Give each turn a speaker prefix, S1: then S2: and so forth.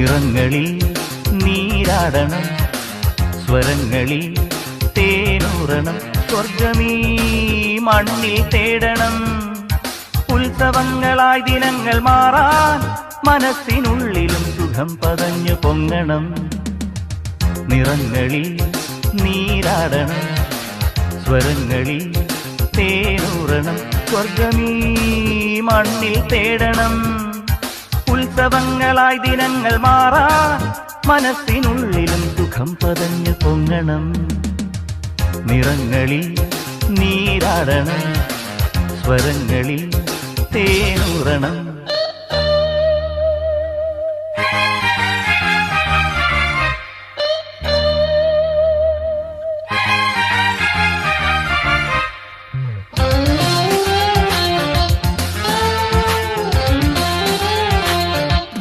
S1: നിറങ്ങളിൽ നീരാടണം, സ്വരങ്ങളിൽ തേനൂറണം, സ്വർഗമീ മണ്ണിൽ തേടണം. ഉത്സവങ്ങളായി ദിനങ്ങൾ മാറാൻ മനസ്സിനുള്ളിലും സുഖം പതഞ്ഞു പൊങ്ങണം. നിറങ്ങളിൽ നീരാടണം, സ്വരങ്ങളിൽ തേനൂറണം, സ്വർഗമീ മണ്ണിൽ തേടണം. ഉത്സവങ്ങളായി ദിനങ്ങൾ മാറാൻ മനസ്സിനുള്ളിലും സുഖം പതഞ്ഞു പൊങ്ങണം. നിറങ്ങളിൽ നീരാടണം, സ്വരങ്ങളിൽ തേനൂറണം.